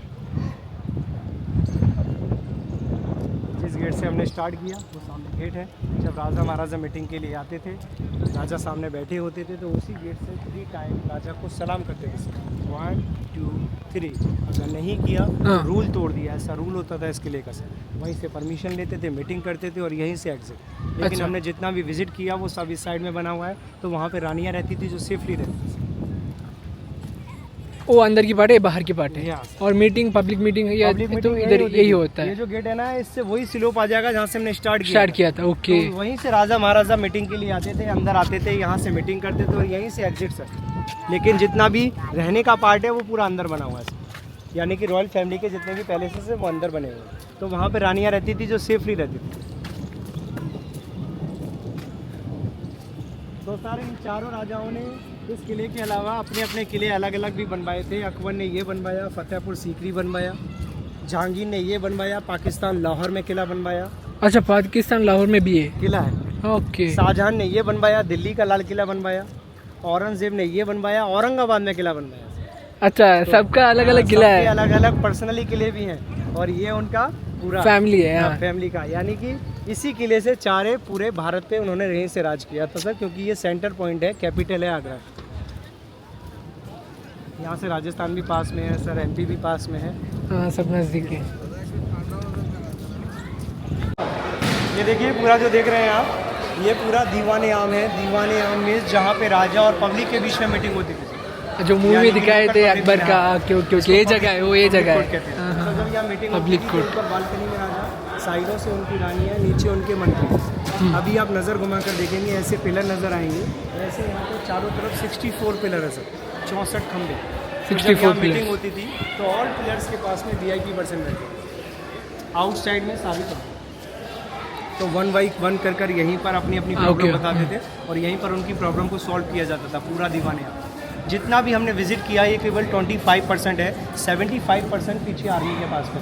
जिस गेट से हमने स्टार्ट किया वो सामने गेट है। जब राजा महाराजा मीटिंग के लिए आते थे, राजा सामने बैठे होते थे, तो उसी गेट से 3 टाइम राजा को सलाम करते थे। 1 2 3, अगर नहीं किया तो हाँ। रूल तोड़ दिया, ऐसा रूल होता था इसके लिए का सर। वहीं से परमिशन लेते थे, मीटिंग करते थे और यहीं से एग्जिट। लेकिन अच्छा। हमने जितना भी विजिट किया वो सब इस साइड में बना हुआ है, तो वहाँ पे रानियाँ रहती थी जो सेफली रहती थी। वो अंदर की पार्ट है, बाहर की पार्ट है। यहाँ से। और मीटिंग, पब्लिक मीटिंग या Public तो meeting इधर होती यही थी। होता ये है। जो गेट है ना, इससे वही स्लोप आ जाएगा जहाँ से हमने स्टार्ट स्टार्ट किया था। ओके। तो वहीं से राजा महाराजा मीटिंग के लिए आते थे, अंदर आते थे, यहाँ से मीटिंग करते थे और यहीं से एग्जिट सर। लेकिन जितना भी रहने का पार्ट है वो पूरा अंदर बना हुआ है सर। यानी कि रॉयल फैमिली के जितने भी पैलेसेस हैं वो अंदर बने हुए हैं। तो वहाँ पे रानियाँ रहती थी जो सेफली रहती थी। तो सारे इन चारों राजाओं ने इस किले के अलावा अपने अपने किले अलग अलग भी बनवाए थे। अकबर ने ये बनवाया, फतेहपुर सीकरी बनवाया, जहांगीर ने ये बनवाया, पाकिस्तान लाहौर में किला बनवाया, अच्छा, पाकिस्तान लाहौर में भी है। किला है। ओके। शाहजहां ने ये बनवाया, दिल्ली का लाल किला बनवाया, औरंगजेब ने ये बनवाया, औरंगाबाद में किला बनवाया। अच्छा, सबका अलग अलग किला है। अलग अलग पर्सनली किले भी हैं, और ये उनका पूरा फैमिली है। हाँ। फैमिली का, यानी कि इसी किले से चारे पूरे भारत पे उन्होंने यहीं से राज किया था सर, क्योंकि ये सेंटर पॉइंट है, कैपिटल है आगरा। यहाँ से राजस्थान भी पास में है सर, MP भी पास में है। हाँ, सब नज़दीक है। ये देखिए पूरा जो देख रहे हैं आप, ये पूरा दीवाने आम है। दीवाने आम में जहाँ पे राजा और पब्लिक के बीच में मीटिंग होती थी। जो मूवी में दिखाए थे अकबर का, क्यों क्यों ये जगह है, वो ये जगह है। हाँ, हाँ। जब यहाँ मीटिंग Public court। ऊपर बालकनी में राजा, साइडों से उनकी रानी है, नीचे उनके मंत्री। अभी आप नज़र घुमा कर देखेंगे, ऐसे पिलर नज़र आएंगे। ऐसे यहाँ पे चारों तरफ 64 पिलर है सर, 64 खंभे। 64 मीटिंग पिलर्स। होती थी तो ऑल पिलर्स के पास में VIP पर्सन बैठे, आउटसाइड में सारी तरफ। तो 1 बाई 1 कर यहीं पर अपनी अपनी प्रॉब्लम Okay। बताते थे और यहीं पर उनकी प्रॉब्लम को सॉल्व किया जाता था। पूरा दीवाने आप जितना भी हमने विजिट किया, ये केवल 25% है। 75% पीछे आर्मी के पास में,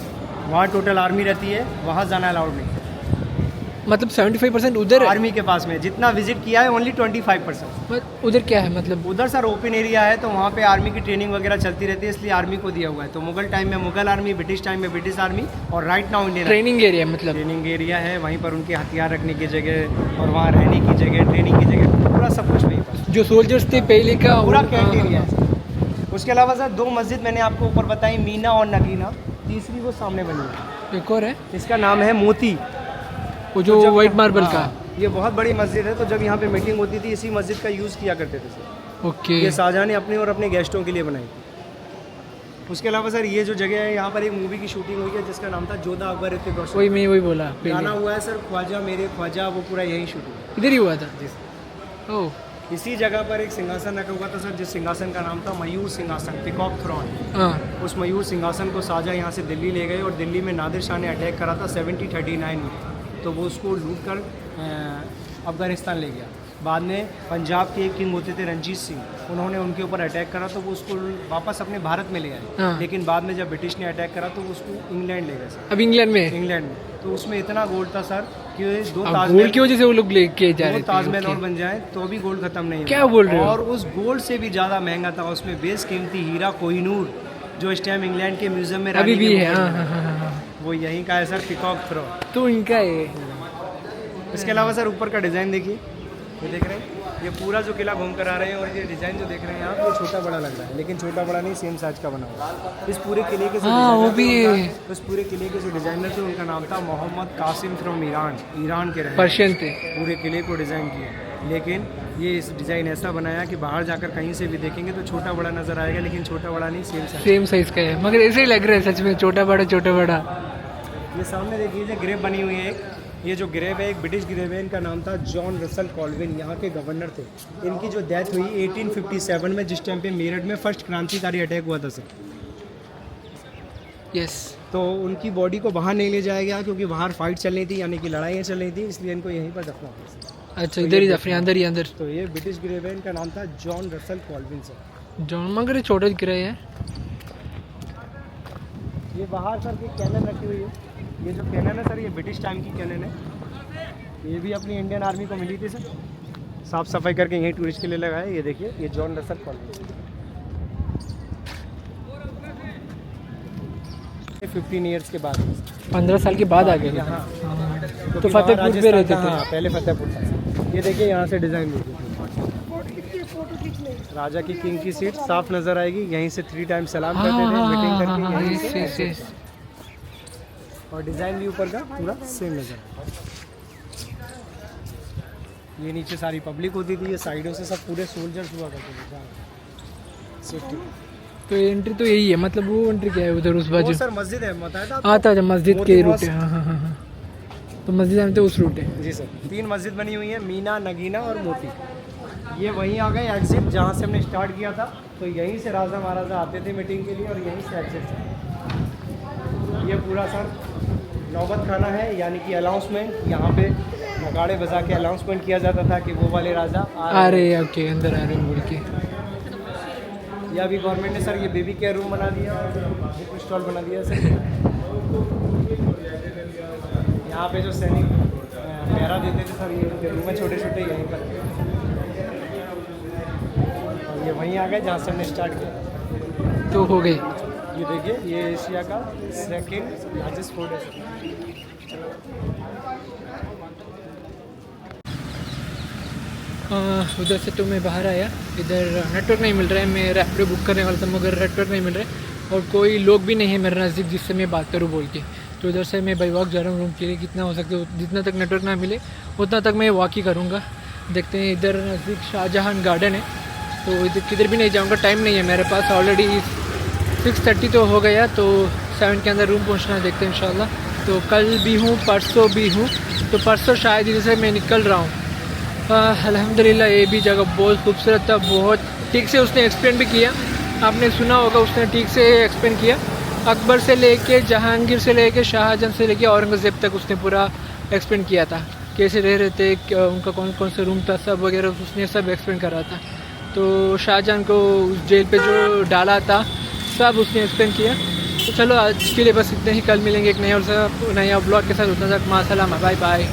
वहाँ टोटल आर्मी रहती है, वहाँ जाना अलाउड नहीं। मतलब 75% उधर है। आर्मी के पास में जितना विजिट किया है, ओनली 25%। उधर क्या है मतलब? उधर सर ओपन एरिया है, तो वहाँ पे आर्मी की ट्रेनिंग वगैरह चलती रहती है, इसलिए आर्मी को दिया हुआ है। तो मुगल टाइम में मुगल आर्मी, ब्रिटिश टाइम में ब्रिटिश आर्मी, और right now Indian training area मतलब। ट्रेनिंग एरिया है। वहीं पर उनके हथियार रखने की जगह और वहाँ रहने की जगह, ट्रेनिंग की जगह, पूरा पूरा सब कुछ वहीं पर, जो सोल्जर्स थे पहले का पूरा वो- कैंट हाँ, एरिया हाँ, है। उसके अलावा सर 2 मस्जिद मैंने आपको ऊपर बताई, मीना और नगीना, तीसरी वो सामने बनी है, हाँ। एक और है इसका नाम है मोती। वो जो तो जब वाइट यहाँ- मार्बल हाँ, का। ये बहुत बड़ी मस्जिद है, तो जब यहाँ पे मीटिंग होती थी इसी मस्जिद का यूज़ किया करते थे सर। ओके। ये शाहजहाँ ने अपने और अपने गेस्टों के लिए बनाई थी। उसके अलावा सर ये जो जगह है, यहाँ पर एक मूवी की शूटिंग हुई है जिसका नाम था जोधा अकबर इत्ते रोशन। वही मैं वही बोला गाना पहले, हुआ है सर ख्वाजा मेरे ख्वाजा, वो पूरा यही शूटिंग इधर ही हुआ था। जी सर। ओह इसी जगह पर एक सिंहासन रखा हुआ था सर, जिस सिंहासन का नाम था मयूर सिंहासन, पिकॉक थ्रॉन। हाँ। उस मयूर सिंहासन को शाहजहाँ यहाँ से दिल्ली ले गए और दिल्ली में नादिर शाह ने अटैक करा था 1739 में, तो वो उसको लूट कर अफगानिस्तान ले गया। बाद में पंजाब के एक किंग होते थे रंजीत सिंह, उन्होंने उनके ऊपर अटैक करा तो वो उसको वापस अपने भारत में ले आए। हाँ। लेकिन बाद में जब ब्रिटिश ने अटैक करा तो वो उसको इंग्लैंड ले गए सर, अब इंग्लैंड में इंग्लैंड में। तो उसमें इतना गोल्ड था सर कि 2 अब ताजमहल गोल्ड की वजह से वो लोग लेके जा रहे वो थे। ताजमहल और ओके। बन जाए तो भी गोल्ड खत्म नहीं क्या होगा। बोल रहे हो? और उस गोल्ड से भी ज़्यादा महंगा था, उसमें बेशकीमती हीरा कोहिनूर, जो इस टाइम इंग्लैंड के म्यूजियम में अभी रानी भी के है। मुकुट हाँ में हाँ हाँ हाँ। वो यहीं का है सर, पिकॉक थ्रो। तो इनका है। इसके अलावा सर ऊपर का डिज़ाइन देखिए, ये देख रहे हैं, ये पूरा जो किला घूम कर आ रहे हैं और ये डिज़ाइन जो देख रहे हैं आप, ये छोटा बड़ा लग रहा है, लेकिन छोटा बड़ा नहीं, सेम साइज का बना हुआ है। इस पूरे किले के जो हाँ, वो डिज़ाइनर भी थे, है। उस पूरे किले के जो डिज़ाइनर थे उनका नाम था Mohammad Qasim from Iran, Iran के रहने पर्शियन थे। पूरे किले को डिज़ाइन किया। लेकिन ये इस डिज़ाइन ऐसा बनाया कि बाहर जाकर कहीं से भी देखेंगे तो छोटा बड़ा नज़र आएगा, लेकिन छोटा बड़ा नहीं, सेम साइज। सेम साइज का है, मगर ऐसे ही लग रहा है सच में, छोटा बड़ा छोटा बड़ा। ये सामने देखिए, ये ग्रेव बनी हुई है एक, ये जो ग्रेव है एक ब्रिटिश ग्रेव है, इनका नाम था जॉन रसल कॉल्विन, यहाँ के गवर्नर थे। इनकी जो डेथ हुई 1857 में, जिस टाइम पे मेरठ में फर्स्ट क्रांतिकारी अटैक हुआ था सर, यस। तो उनकी बॉडी को बाहर नहीं ले जाया गया क्योंकि बाहर फाइट चल रही थी, यानी कि लड़ाइयाँ चल रही थी, इसलिए इनको यहीं पर दफना हुआ। अच्छा, इधर ही दफने, अंदर ही अंदर। तो ये ब्रिटिश ग्रेव है, इनका नाम था John Russell Colvin sir. John, मगर ये छोटा दिख रहा है यार। ये बाहर सर की कैनन रखी हुई है, ये जो कैनन है सर, ये ब्रिटिश टाइम की कैनन है, ये भी अपनी इंडियन आर्मी को मिली थी सर, साफ सफाई करके यहीं टूरिस्ट के लिए लगाया। ये देखिए, ये जॉन रसल कॉलेज 15 ईयर्स के बाद, 15 साल के बाद आ गए थे। यहाँ तो फतेहपुर पे रहते थे। हाँ, पहले फतेहपुर था। ये देखिए यहाँ से डिज़ाइन देखिए, राजा की किंग की सीट साफ नज़र आएगी, यहीं से 3 टाइम सलाम करते थे, मीटिंग करके यहीं से यस यस। और डिज़ाइन भी ऊपर का पूरा सेम नज़र। ये नीचे सारी पब्लिक होती थी, ये साइडों से सब पूरे सोल्जर्स हुआ करते थे सेफ्टी। तो एंट्री तो यही है, मतलब वो एंट्री क्या है उधर उस वो बाजू? सर मस्जिद है, बताया था आपको? आता है मस्जिद मोती के रूट मॉस्क। है। हाँ हाँ हाँ हाँ। तो मस्जिद में तो उस रूट है। जी सर, 3 मस्जिद बनी हुई है, मीना, नगीना और मोती। ये वहीं आ गए एग्जिट जहाँ से हमने स्टार्ट किया था, तो यहीं से राजा महाराजा आते थे मीटिंग के लिए और यहीं से एग्जिट था। ये पूरा सर नौबत खाना है, यानी कि अनाउंसमेंट, यहाँ पे नगाड़े बजा के अनाउंसमेंट किया जाता था कि वो वाले राजा आ रहे हैं, ओके, अंदर आ रहे हैं बोल के। या अभी गवर्नमेंट ने सर ये बेबी केयर रूम बना दिया और बुक स्टॉल बना दिया सर। यहाँ पे जो सैनिक पहरा देते थे सर, ये उनके रूम है छोटे छोटे, यहीं पर। और ये वहीं आ गए जहाँ से हमने स्टार्ट किया। तो हो गए। ये देखिए, ये एशिया का 2nd लार्जेस्ट फोर्ट है सर। उधर से तो मैं बाहर आया, इधर नेटवर्क नहीं मिल रहा है, मैं रैपिडो बुक करने वाला था मगर नेटवर्क नहीं मिल रहा है और कोई लोग भी नहीं है मेरे नज़दीक जिससे मैं बात करूँ बोल के। तो उधर से मैं बाई वॉक जा रहा हूँ रूम के लिए, कितना हो सकता है जितना तक नेटवर्क ना मिले उतना तक मैं वॉक ही करूँगा। देखते हैं, इधर नज़दीक शाहजहां गार्डन है, तो इधर किधर भी नहीं जाऊँगा, टाइम नहीं है मेरे पास, ऑलरेडी 6:30 तो हो गया, तो 7 के अंदर रूम पहुँचना है, देखते हैं इंशाल्लाह। तो कल भी हूँ, परसों भी हूँ, तो परसों शायद इधर से मैं निकल रहा हूँ। अल्हम्दुलिल्लाह, ये भी जगह बहुत खूबसूरत था, बहुत ठीक से उसने एक्सप्लेन भी किया, आपने सुना होगा, उसने ठीक से एक्सप्लेन किया। अकबर से लेके, जहांगीर से लेके, शाहजहां से लेके औरंगज़ेब तक उसने पूरा एक्सप्लेन किया था, कैसे रह रहे थे, उनका कौन कौन से रूम था, सब वगैरह उसने सब एक्सप्लेन करा था। तो शाहजहां को उस जेल पे जो डाला था सब उसने एक्सप्लेन किया। तो चलो आज के लिए बस इतने ही, कल मिलेंगे एक नया ब्लॉग के साथ, उतना तक मासलामा, बाय बाय।